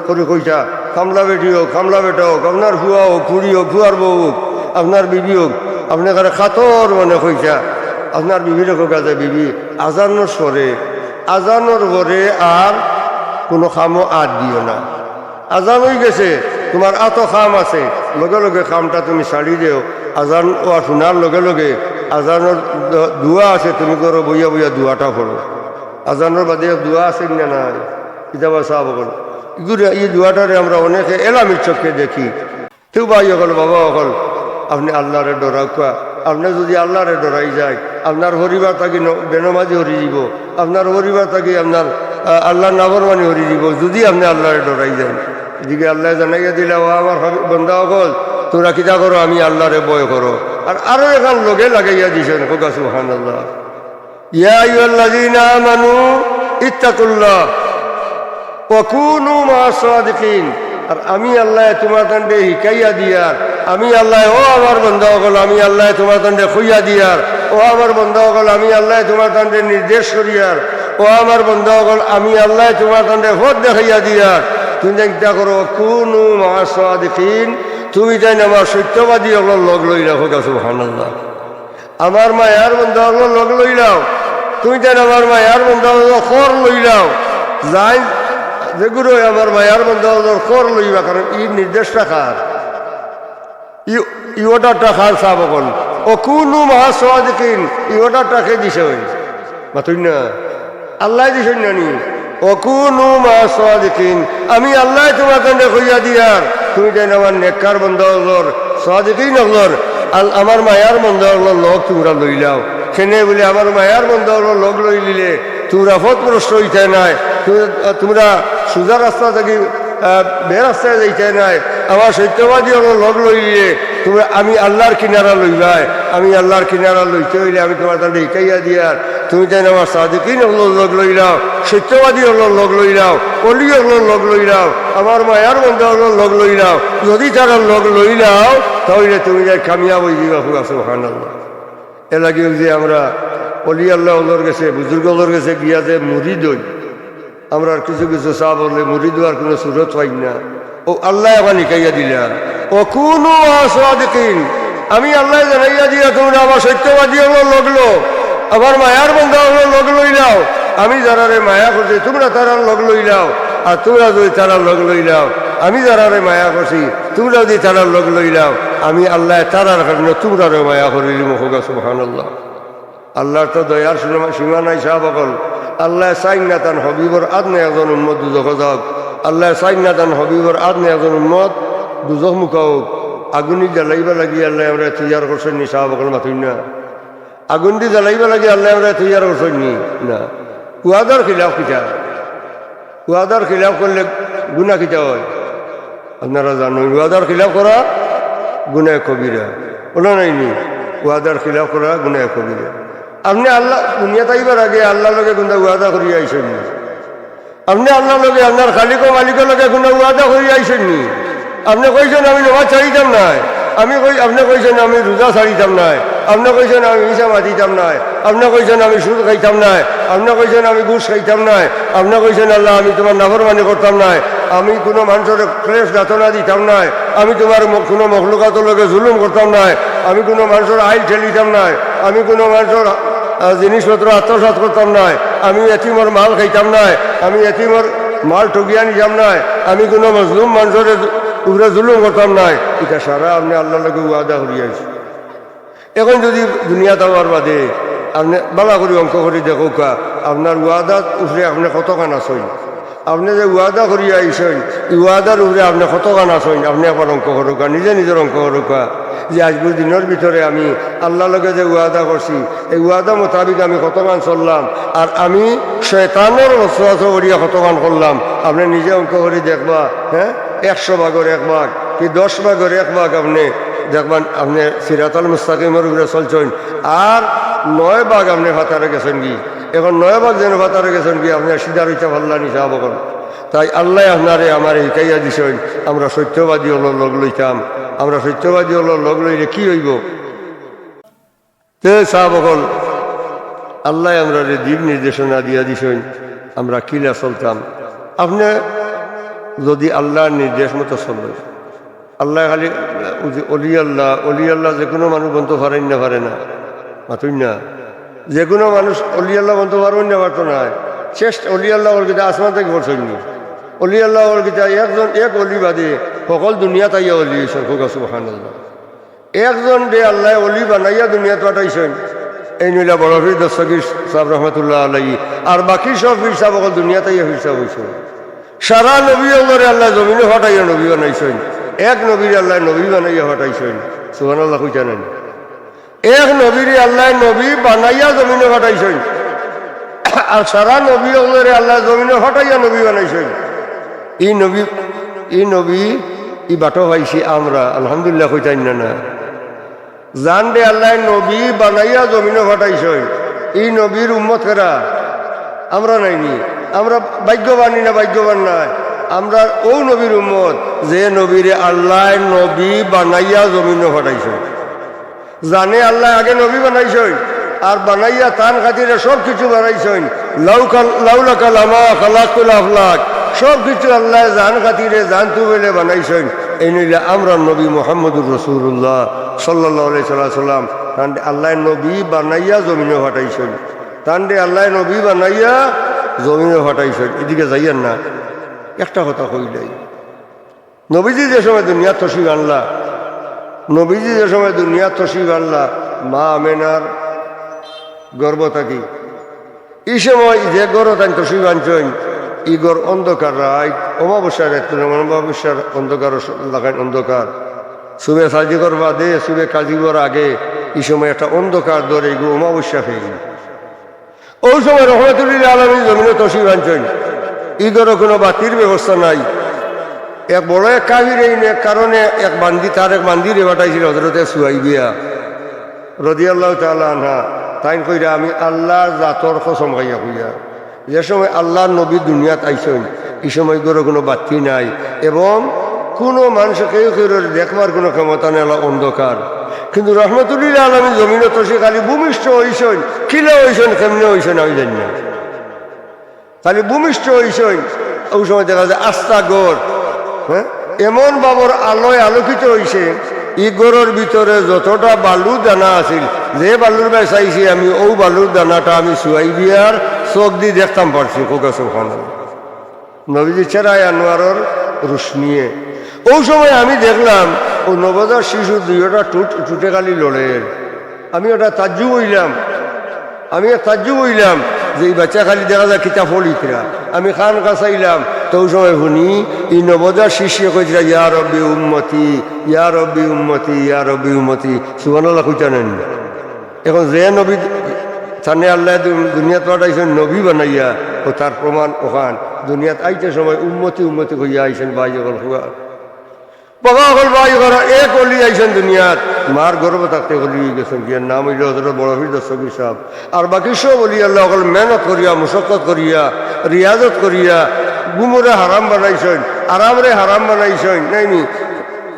করে কইটা খামলা বেটি হোক, খামলা বেটা হোক, আপনার হুয়া হোক, খুড়ি হোক, হুয়ার বউ হোক, আপনার বিবি হোক, আপনি তারা খাতর মনে কইটা আপনার বিবির কাজে বিবি আজানোর স্বরে, আজানোর ঘরে আর কোনো খামও আর দিও না। আজান হয়ে গেছে, তোমার এত খাম আছে, লগে লগে খামটা তুমি ছাড়ি দেও। আজান ও শোনার লগে লগে আজানোর দুয়া আছে, তুমি করো বইয়া বইয়া দুয়াটা পড়ো। আজানোর বাদে দুয়া আছে না নাই, কিতাবা সাহাব বল এগুলো, এই দুয়াটারে আমরা অনেকে এলামির চোখে দেখি। কেউ ভাই হল, বাবা হল, আপনি আল্লাহরে ডরাওয়া। আপনি যদি আল্লাহরে ডরাই যায়, আপনার পরিবার থাকি বেনমাজি হরি দিব, আপনার পরিবার থাকি আপনার আল্লাহর নাফরমানি হরি দিব, যদি আপনি আল্লাহরে ডরাই যান। এদিকে আল্লাহ জানাইয়া দিলে, ও আমার বন্ধা হল, তোরা কিতা করো, আমি আল্লাহরে ভয় করো। আর আরো এখন লগে লাগাইয়া দিছেন, হোকা সুবহানাল্লাহ, ইয়া আইয়ুহাল্লাযীনা আমানু ইত্তাকুল্লাহ ওয়া কুনু মা'আস সাদিকিন। আর আমি আল্লাহ তোমার দণ্ডে শিকাইয়া দিয়ার, আমি আল্লাহ, ও আমার বন্ধা হল, আমি আল্লাহ তোমার দণ্ডে খুইয়া দিয়ার, ও আমার বন্ধা হল, আমি আল্লাহ তোমার দণ্ডে নির্দেশ করিয়ার, ও আমার বন্ধা হল, আমি আল্লাহ তোমার দণ্ডে ভোট দেখাইয়া দিয়ার। তুমি চিন্তা করো, কুনু মা'আস সাদিকিন, তুমি তাই আমার সত্যবাদী হল লগ লই রাখো। সুবহানাল্লাহ, আমার মায়ার বন্ধা হল লগ লই নাও, তুমি তাই আমার মায়ার বন্ধা হল খর লই নাও। যাই যেগুলো আমার মায়ার বন্ধা হল খর লইবা, কারণ ই নির্দেশটা খার, ই অর্ডারটা খার সাহাব বল, ও কুনু মা'আস সাদিকিন, ই অর্ডারটা কে দিছে? ওই মাতুই না, আল্লাহ দিছেন না নি? ও কুনু মা'আস সাদিকিন, আমি আল্লাহ তোমার দণ্ডে কইয়া দিয়ার, তুমি যেন আমার নেককার বন্ধা হলর, সাদিকিন হলর, আমার মায়ার বন্ধা হলর লোক তোমরা লইলাও। সেনে বলে আমার মায়ার বন্ধা হলর লোক লই লিলে তোমরা পথগ্রস্ত হইতে নাই, তোমরা সোজা রাস্তা থেকে বে রাস্তায় যাইতে নাই। আমার সত্যবাদী হল লগ লইলে তোমরা, আমি আল্লাহর কিনারা লইবাই, আমি আল্লাহর কিনারা লইতে হইলে আমি তোমার তাহলে শিকাইয়া দিয়ার, তুমি তাই আমার সাদিকিন হল লগ লইলাও, সত্যবাদী হল লগ লইলাও, অলি হল লগ লইলাও, আমার মায়ার বন্ধা হল লগ লইলাও। যদি তারা লগ লইলাও তাহলে তুমি যাই কামিয়াব হয়ে যাবা। সুবহানাল্লাহ, এ লাগে যে আমরা অলি আল্লাহ হলর গেছে, বুজুর্গ হলর গেছে গিয়া যে মুরিদ হই, আমরা কিছু কিছু চা বললে মুরিদ হওয়ার কোনো সুরত পাই না। ও আল্লাহ এখন শিকাইয়া দিলা, ও কুনু মা'আস সাদিকিন, আমি আল্লাহ জানাইয়া দিয়া তোমরা আমার সত্যবাদী হলো লগলো, আমার মায়ার বন্ধা হলো লগ লইলাও। আমি যারারে মায়া করছি তোমরা তারা লগ লইলাও, আর তোমরা যদি তারা লগ লইলাও, আমি যারারে মায়া করছি তোমরা যদি তারা লগ লইলাও, আমি আল্লাহ তারার কারণে তোমরারে মায়া করিলি। মুখা সুবহানাল্লাহ, আল্লাহর তো দয়ার সীমা নাই সাহাবাগণ। আল্লাহ চাইন না তান হবিবর আদনে একজন উম্মত দুজখ যাওক, আল্লাহ চাইন না তান হবিবর আদনে একজন উম্মত দুজখ মুখা হোক। আগুনি জ্বালাইবা লাগি আল্লাহ আমরা তৈয়ার করছেন নি? সাহাবাগণ মাথুই না, আগুন দিয়ে জ্বালাইবা লাগে আল্লাহ আমরা তৈয়ার করছেন নি? না। ওয়াদার খিলাফ কিতা, ওয়াদার খিলাফ করলে গুনাহ কিতা হয় আপনারা জানেন। ওয়াদার খিলাফ করা গুনাহ কবিরা, ওলা নাইনি? ওয়াদার খিলাফ করা গুনাহ কবিরা। আপনি আল্লাহ দুনিয়া তাইবার আগে আল্লাহ লগে গুণা ওয়াদা করিয়া আইসেন নি? আপনি আল্লাহ লগে আপনার খালিক মালিকের লগে গুণা ওয়াদা করিয়া আইসেন নি? আপনি কইছেন আমি নামাজ ছাড়িতাম নাই, আপনি কইছেন আমি রোজা ছাড়িতাম নাই, আপনি কইছেন আমি মিশা মাতিতাম নাই, আপনি কইছেন আমি সুদ খাইতাম নাই, আপনি কইছেন আমি ঘুষ খাইতাম নাই, আপনি কইছেন আল্লাহ আমি তোমার নাফরমানি করতাম নাই, আমি কোনো মানুষের ক্লেশ যাতনা দিতাম নাই, আমি তোমার কোনো মখলুকাতের লগে জুলুম করতাম নাই, আমি কোনো মানুষের আইল ঠেলিতাম নাই, আমি কোনো মানুষের জিনিসপত্র আত্মসাৎ করতাম নাই, আমি এতিমর মাল খাইতাম নাই, আমি এতিমর মাল ঠগিয়া নিতাম নাই, আমি কোনো মজলুম মানুষের উপরে জুলুম করতাম নাই। এটা সারা আপনি আল্লাহ লগে ওয়াদা করিয়াছি। এখন যদি দুনিয়া যাওয়ার বাদে আপনি বালা করে অঙ্ক করে দেখো কা আপনার ওয়াদাত উপরে আপনি কতখান আসেন, আপনি যে ওয়াদা করিয়া আইসেন এই ওয়াদার উপরে আপনি কতখান আসেন, আপনি একবার অঙ্ক করুকা, নিজে নিজের অঙ্ক করুকা যে আজকের দিনের ভিতরে আমি আল্লাহ লগে যে ওয়াদা করছি এই ওয়াদা মোতাবিক আমি কতখান চললাম, আর আমি শয়তানের রসওয়াস করিয়া কতখান করলাম। আপনি নিজে অঙ্ক করে দেখবা, হ্যাঁ 100 ভাগের 1 ভাগ কি 10 ভাগের 1 ভাগ আপনি দেখবেন আপনি সিরাতাল মুস্তাকিমের উপরে চলছেন, আর 9 ভাগ আপনি ফাতারে গেছেন কি। এখন 9 ভাগ যেন ফাতারে গেছেন কি আপনি সিধা রইতে পারলা নি সাহাব করেন। তাই আল্লাহ আপনারে আমার শিকাইয়া দিছেন আমরা সত্যবাদী হলো লগ লইতাম। আমরা সত্যবাদী হলো লগ লইলে কি হইব? তে সাহাবকল আল্লাহ আমরা দিক নির্দেশনা দিয়া দিছেন আমরা কিলা চলতাম। আপনি যদি আল্লাহর নির্দেশ মতো চলবেন, আল্লাহ খালি অলি আল্লাহ যে কোনো মানুষ বলতে পারেন না, পারে না মাতুন না, যে কোনো মানুষ অলি আল্লাহ বলতে পারবেন না, পারতো না। চেষ্টা অলি আল্লাহ ওর গীতা আসমান থেকে বলছেননি, অলি আল্লাহ ওর গীতা এক অলি বাদে সকল দুনিয়া তাইয়া অলি হয়েছেন। খুব সুবহানাল্লাহ। একজন দে আল্লাহ অলি বানাইয়া দুনিয়াত পাঠাইছেন, এই নইলা বড় ফির দস্তগীর সাহেব রহমতুল্লাহ আলাইহি, আর বাকি সব ফির সাহেব সকল দুনিয়া তাইয়া ফির সাহেব হয়েছেন। সারা নবী আল্লাহরে আল্লাহ জমিনে হটাইয়া নবী বানাইছেন, এক নবীর আল্লাহ নবী বানাইয়া হটাইছেন। সুবহানাল্লাহ কই জানেন? এক নবীর আল্লাহ নবী বানাইয়া জমিনে হটাইছেন, আর সারা নবী আল্লাহরে আল্লাহ জমিনে হটাইয়া নবী বানাইছেন। এই নবী ই বাটো পাইছি আমরা আলহামদুলিল্লাহ কইতাই না জান দে আল্লাহ নবী বানাইয়া জমিনে হটাইছেন। এই নবীর উম্মত কেরা? আমরা নাইনি। আমরা ভাগ্যবানী না ভাগ্যবান নাই? আমরা ও নবীর উম্মত যে নবীরে আল্লাহ নবী বানাইয়া জমিনে হটাইছেন। জানে আল্লাহ আগে নবী বানাইছেন, আর বানাইয়া তান খাতিরে সব কিছু বানাইছেন। লাউলাকাল আমা খালাকুল আফলাক সব কিছু আল্লাহ জান খাতিরে জানতু বলে বানাইছেন। এই নইলে আমরা নবী মুহাম্মদুর রাসূলুল্লাহ সাল্লাল্লাহু আলাইহি সাল্লাম তান্ডে আল্লাহ নবী বানাইয়া জমিনে হটাইছেন। তান্ডে আল্লাহ নবী বানাইয়া জমিনে হটাইছেন। এদিকে যাইয়েন না। একটা কথা কইলাই, নবীজি যে সময় দুনিয়া তশরিফ আনলা, নবীজি যে সময় দুনিয়া তশরিফ আনলা মা আমেনার গর্ব থাকি, এই সময় যে গর্ব তাই তশরিফ আনছেন ই গড় অন্ধকার রাত, অমাবস্যার রাত, অমাবস্যার অন্ধকার লাগান অন্ধকার, শুভে সাজি করবা দে শুভে কাজিবর আগে এই সময় একটা অন্ধকার ধরে এগুলো অমাবস্যা হয়ে গেল। ওই সময় রহমতুল্লাহ আলমী জমিনে তশরিফ আনছেন, ঈদেরও কোনো বাতির ব্যবস্থা নাই। এক বড় এক কাহির এই কারণে এক বান্দি তার এক বান্দিরে বাটাইছিল হজরতে সুয়াইবিয়া রাদিয়াল্লাহু তাআলা আনহা। তাই কইরা আমি আল্লাহর জাতর কসম খাইয়া কইয়া, যে সময় আল্লাহর নবী দুনিয়াত আইছেন এই সময় গরো কোনো বাতি নাই এবং কোনো মানুষ কেউ কেউ দেখবার কোনো ক্ষমতা নেই, অন্ধকার। কিন্তু রহমতুল্লাহ আলমী জমিনে তসে খালি ভূমিষ্ঠ হইছেন, কিলে হইছেন কেমনে হইছেন আমি জানি না, খালি ভূমিষ্ঠ হইছেন। ওই সময় দেখা যায় আস্থা গড়, হ্যাঁ এমন বাবর আলোয় আলোকিত হইছে, ই গড়ের ভিতরে যতটা বালুর দানা আছিল, যে বালুর বাই চাইছি আমি ও বালুর দানাটা আমি সুয়াইবিয়ার চোখ দিয়ে দেখতাম পারছি। কোকা সুবহানাল্লাহ। নবীজি চেরায় আনোয়ারের রোশনিয়ে ওই সময় আমি দেখলাম ও নবজাত শিশু দুইটা টুটে খালি লড়ের। আমি ওটা তাজ্জুব হইলাম যে এই বাচ্চা খালি দেখা যায় কিতাব ফলিতরা। আমি খান কাছাইলাম তো ওই সময় শুনি এই নবজাত শিশু কইরা ইয়া রব্বি উম্মতি ইয়া রব্বি উম্মতি ইয়া রব্বি উম্মতি। সুবহানাল্লাহ কইতানেন। এখন যে নবী সামনে আল্লাহ দুনিয়াত পাঠাইছেন নবী বানাইয়া, ও তার প্রমাণ ওখান দুনিয়াত আইতে সময় উম্মতি উম্মতি কইয়া আইছেন। ভাই যখন বাবা হল ভাই ঘর এক অলি আইছেন দুনিয়াত, মার গর্ব থাকতে অলি হয়ে গেছেন। গিয়ার নাম হইল হজরত বড় ফির দস্তগীর সাহেব। আর বাকি সব অলি আল্লাহ অকল মেহনত করিয়া মুশক্কত করিয়া রিয়াজত করিয়া গুমরে হারাম বানাইছেন, আরামরে হারাম বানাইছেন। নাইনি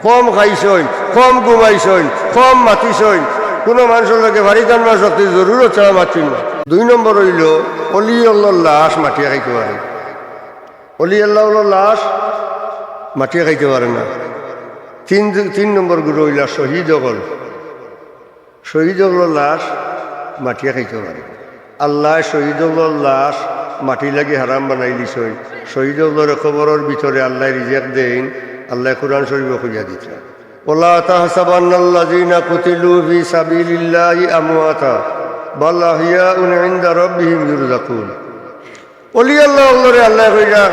কম খাইছেন, কম ঘুমাইছেন, কম মাতিছেন, কোনো মানুষের লোকে ভারী কান্নার শক্তি জরুরত ছাড়া মাতিন না। 2 নম্বর হইল অলি আল্লাহর লাশ মাটিয়া খাইতে পারে। অলি আল্লাহর লাশ মাটিয়া খাইতে পারে না। 3 নম্বর গুরু হইলা শহীদ হগল লাশ মাটিয়া খাইতে পারে। আল্লাহ শহীদ হগল লাশ মাটি লাগি হারাম বানাই দিছেন। শহীদ হগলের খবরের ভিতরে আল্লাহ রিজেক্ট দেন। আল্লাহ কুরআন শরীফ খুঁজা দিতে ওয়ালা তাহসাবান্নাল্লাযীনা কুতিলু ফি সাবিলিল্লাহি আমওয়াতা বাল আহইয়াউন ইনদা রাব্বিহিম ইরযাকুন। ওলি আল্লাহরে আল্লাহ কইরা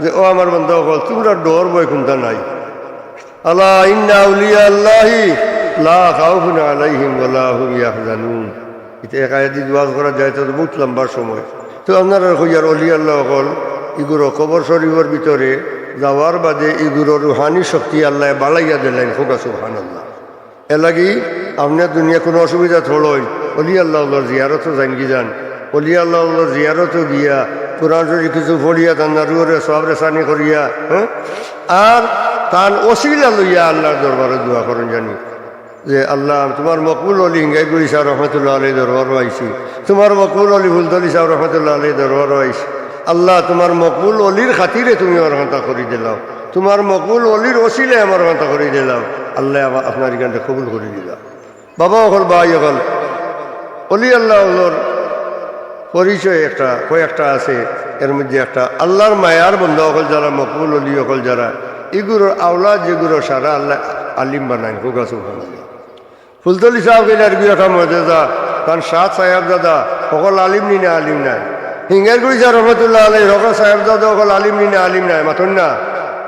যে ও আমার বন্ধু বল তোমরা ডর বই কোনটা নাই। আল্লাহ ইন্না আউলিয়া আল্লাহি লা খাউফুন আলাইহিম ওয়ালা হুম ইয়াহজানুন। এটা একায়াদি ওয়াজ করা যায় তো বহুত লম্বা সময়। তো আপনারা কইয়ার অলি আল্লাহ হল ইগুলো কবর শরীফের ভিতরে যাওয়ার বাদে ইগুলো রুহানি শক্তি আল্লাহ বাড়াইয়া দিলেন। হোকা সুবহানাল্লাহ। এ লাগি আপনার দুনিয়া কোনো অসুবিধা থোড়ই অলি আল্লাহর জিয়ারতও যান কি যান। অলি আল্লাহর জিয়ারতও গিয়া কোরআন শরীফ কিছু পড়িয়া তার রুহরে সবরে সানি করিয়া আর তার ওসিলা লইয়া আল্লাহর দরবারে দোয়া করেন জানি যে আল্লাহ তোমার মকবুল অলি হিঙ্গাইগুড়ি সাহেব রহমতুল্লাহ আলী দরবার আইসি, তোমার মকবুল অলি ফুলতলি সাহেব রহমতুল্লাহ আলী দরবার আইসি। আল্লাহ তোমার মকবুল অলির খাতিরে তুমি আমার ঘন্টা করে দিলাও, তোমার মকবুল অলির ওসিলে আমার ঘন্টা করে দিলাও। আল্লাহ আপনার এখানটা কবুল করে দিলাম। বাবা হল ভাই হল অলি আল্লাহর পরিচয় একটা কয়েকটা আছে। এর মধ্যে একটা আল্লাহর মায়ার বন্ধু অকল যারা মকবুল অলি অকল যারা এগুলোর আওলাদ যেগুলো সারা আল্লাহ আলিম বানায়। হোকা সুবহানাল্লাহ। ফুলতলি সাহেব গেলে আর একটা মর্যাদা কারণ সাত সাহেব দাদা সকল আলিম নি না আলিম নাই। হিঙ্গারগুড়ি সাহেব রহমতুল্লাহ আলী সকল সাহেব দাদা সকল আলিম নি না আলিম নাই। মাথন না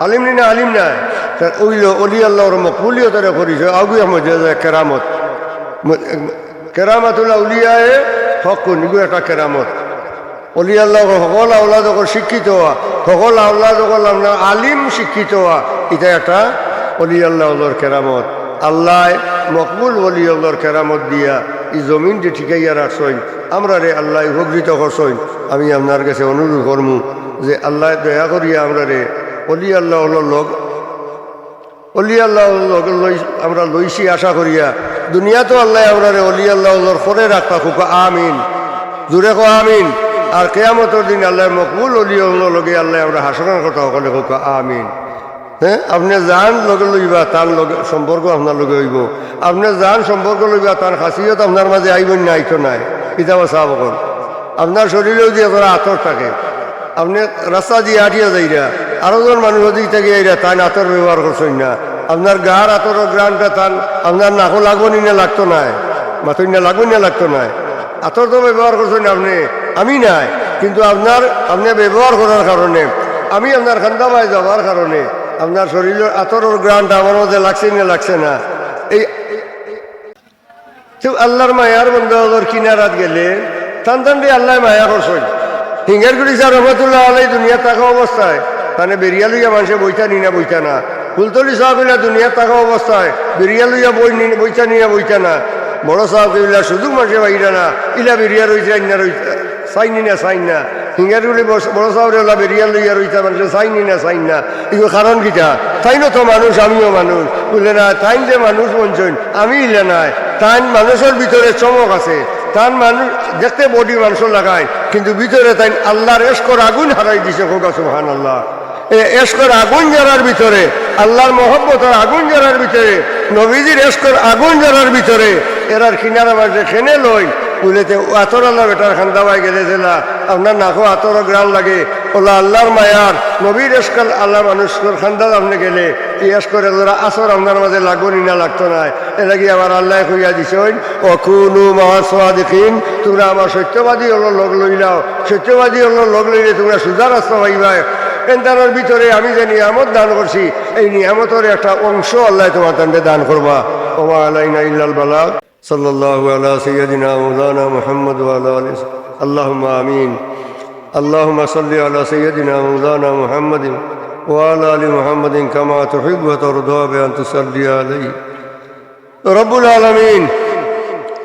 আলিম নি না আলিম নাই। ওইল অলি আল্লাহর মকবুলিও তারা পরিচয় আগুয়া মর্যাদা কেরামত কেরামাতুল্লাহ উলিয়ায়ে হক নিগু একটা কেরামত। অলি আল্লাহ সকল আওলাদ সকল শিক্ষিত হওয়া, সকল আওলাদ সকল আপনার আলিম শিক্ষিত হওয়া, এটা একটা অলি আল্লাহর কেরামত। আল্লাহ মকবুল অলি আল্লাহর কেরামত দিয়া এই জমিনটি ঠিকাইয়া রাখছইন। আমরা রে আল্লাহ উপকৃত করছইন। আমি আপনার কাছে অনুরোধ করমু যে আল্লাহ দয়া করিয়া আমরা রে অলি আল্লাহ লগ অলি আল্লাহ আমরা লইছি আশা করিয়া দুনিয়া তো আল্লাহ আমরা রে অলি আল্লাহর করে রাখা খুব আমিন জুড়ে কো আমিন। আর কেয়ামতের দিন আল্লাহ মকবুল অলি আল্লাহ লগে আল্লাহ আমরা হাসনের কথা সকলে খুব আমিন। হ্যাঁ আপনি যান লগে লইবা তার লগে সম্পর্ক আপনার লগে হইব, আপনি যান সম্পর্ক লইবা তার খাসিয়ত আপনার মাঝে আইবেন না আইতো নাই। কিতাব সাহাব কর আপনার শরীরেও দিয়ে ধরা আতর থাকে, আপনি রাস্তা দিয়ে আটিয়া যাইরা আরো জন মানুষ ওদিক থেকে আইরা তাই আতর ব্যবহার করছেন না। আপনার গার আতর গ্রানটা তান আপনার নাকও লাগবো নি না লাগতো নাই, মাথুই না লাগবো না লাগতো নাই। আতর তো ব্যবহার করছেন আপনি, আমি নাই, কিন্তু আপনি ব্যবহার করার কারণে আমি আপনার খান্দাবায় যাওয়ার কারণে আপনার শরীরের আতরের গ্রানটা আমার মধ্যে লাগছে না লাগছে না। এই আল্লাহর মায়ার বন্ধুর কিনারাত গেলে টান দিয়ে আল্লাহ মায়া করছেন। হিঙ্গারগুড়ি সাহেব রহমতুল্লাহ আলাই দুনিয়া থাকা অবস্থায় তানে বেরিয়া লইয়া মানুষে বইটা নি না বইটা না। ফুলতলি সাহেব দুনিয়া থাকা অবস্থায় বেরিয়া লইয়া বইটা নি না বইটা না। বড় সাহেব শুধু মানুষে বাইরা না ইলা বেরিয়া রয়েছে না চাইনি না চাইন না। হিঙ্গারগুলি বড় সাহেবের ওলা বেরিয়া লইয়া রয়েছে মানুষে চাইনি না চাইন না। এগুলো কারণ কিটা তাইনও তো মানুষ আমিও মানুষ বুঝলে না। তাইন যে মানুষ বলছেন আমি ইলে নাই। তাইন মানুষের ভিতরে চমক আছে, তার মানুষ দেখতে বডি মানুষ লাগায় কিন্তু ভিতরে তাই আল্লাহর এশকর আগুন হারাই দিছে। হোকা সুবহানাল্লাহ। এই এশকর আগুন জ্বালার ভিতরে আল্লাহর মহব্বতের আগুন জ্বালার ভিতরে নবীজির এশকর আগুন জ্বালার ভিতরে এরার কিনারা মাঝে খেনে লই বুঝলেতে আতর আল্লাহ বেটার খান্দাবাই গেলে দিলা আপনার নাকো আতর গ্রাম লাগে ওলা আল্লাহর মায়ার নবীর এশকাল আল্লাহ মানুষের খান্দা আপনি গেলে এই এশকরে ধরা আসর আপনার মাঝে লাগবো নি না লাগতো না। এ লাগি আমার আল্লাহ কইয়া দিছেন অকুনু মাসাদিকিন তোমরা আমার সত্যবাদী হলো লগ লইলাও, সত্যবাদী হলো লগ লইলে তোমরা সুজা রাস্তা পাইবা। এন্তানোর ভিতরে আমি যে নিয়ামত দান করছি এই নিয়ামতের একটা অংশ আল্লাহ তোমার তান্ডে দান করবা। ওমা আলাইনা ইল্লাল বালাগ। সাল্লাল্লাহু আলা সাইয়্যিদিনা মাওলানা মুহাম্মদ ওয়া আলা আলিহি আল্লাহুম্মা আমিন। আল্লাহুম্মা সাল্লি আলা সাইয়্যিদিনা মাওলানা মুহাম্মাদিন ওয়া আলা আলি মুহাম্মাদিন কামা তুহিব্বু ওয়া তারদা বিআন তুসাল্লি আলাইহি। রব্বুল আলামিন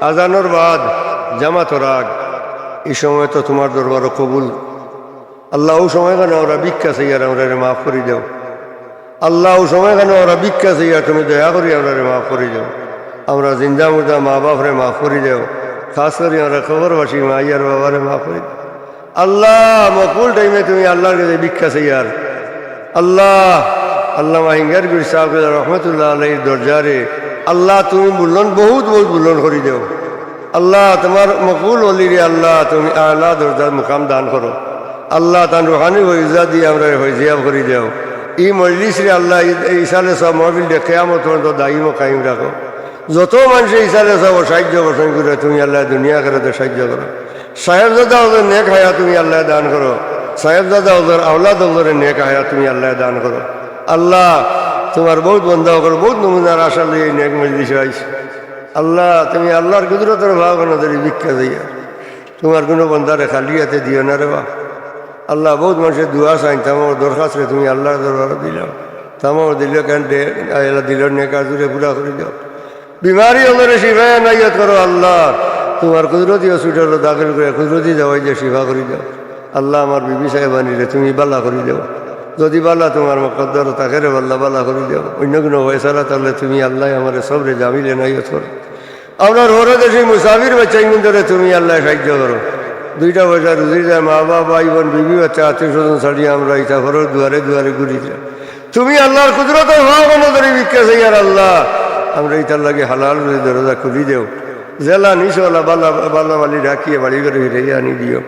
আজানোর বাদ জামাতর আগ এই সময় তো তোমার দরবার কবুল। আল্লাহ ও সময় কেন ওরা ভিক্ষা চাইয়ার আমরা মাফ করে দাও। আল্লাহ ও সময় কেন ওরা ভিক্ষা চাইয়া তুমি দয়া করি আমরা মাফ করে দাও। আমরা জিন্দা মুর্দা মা বাপরে মাফ করে দাও। খাস করে আমরা খবরবাসী মাইয়ার বাবারে মাফ করে দাও। আল্লাহ মকবুল টাইমে তুমি আল্লাহর কাছে ভিক্ষা চাইয়ার আল্লাহ আল্লাহ হিঙ্গারগুড়ি সাহেব রহমতুল্লাহ আলাইহির দরজারে আল্লাহ তুমি বললেন বহুত বহুত বুলন করে দেও। আল্লাহ তোমার মকবুল অলিরে আল্লাহ তুমি আল্লাহ দরজার মুকাম দান করো। আল্লাহ তার রুহানি হইজা দিয়ে আমরা হইজিয়া করে দেও। এই মজলিস রে আল্লাহ এই সালে সব মহবিল ডে কেয়ামত পর্যন্ত দায়ীম কায়েম রাখো। যত মানুষ এই সালে সব সাহায্য করছেন করে তুমি আল্লাহ দুনিয়া করে সাহায্য করো। সাহেবজাদা ওদের নেক হায়া তুমি আল্লাহ দান করো। সাহেবজাদা ওদের আওলাদ ওদের নেক হায়াত তুমি আল্লাহ দান করো। আল্লাহ তোমার বহুত বন্ধা করো, বহুত নমুনার আশা লই এই নেক মজলিস আইছে। আল্লাহ তুমি আল্লাহর কুদরতের ভাব ওনাদের ভিক্ষা দিয়া তোমার কোনো বন্ধারে খালিয়াতে দিও না রে বা। আল্লাহ বহুত মানুষের দুয়া চাইন তামার দরখাস্ত রে তুমি আল্লাহর দরবারে দিলাম, তামার দিল কেন আল্লাহ দিল নেকার জুড়ে পুরা করে দাও। বিমারি ওনারে শিফায় নাইয়ত করো আল্লাহ, তোমার কুদরতি হসপিটালে দাখিল করে কুদরতি যাওয়াই যে শিফা করে দাও। আল্লাহ আমার বিবি সাহেবানিরে তুমি বালা করে দাও, যদি বালা তোমার মকদ্দর তাকে রে বাল্লা বালা করে দাও। অন্য কোনো ফয়সালা তাহলে তুমি আল্লাহ আমার সবরে জামিলে নাইয়ত করো। আপনার ওরা দেশে মুসাফির বাচ্চা ইমুন্দরে তুমি আল্লাহ সাহায্য করো। দুইটা পয়সা রুজি যায়, মা বাবা ভাই বোন বিবি বাচ্চা আত্মীয় স্বজন ছাড়িয়ে আমরা ইচ্ছা করো দুয়ারে দুয়ারে ঘুরি যাই। তুমি আল্লাহর কুদরতের ভাব আমাদের ভিক্ষা চাই। আর আল্লাহ আমরা ইতার লাগে হালাল দরজা খুলি দেও, জেলা নিশলা বালা বালা বালি রাখিয়ে বাড়ি করে ফিরে আনি দিও।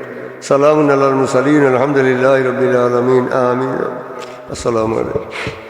সালামুন আলাল মুরসালিন আলহামদুলিল্লাহি রাব্বিল আলামিন আমিন। আসসালামু আলাইকুম।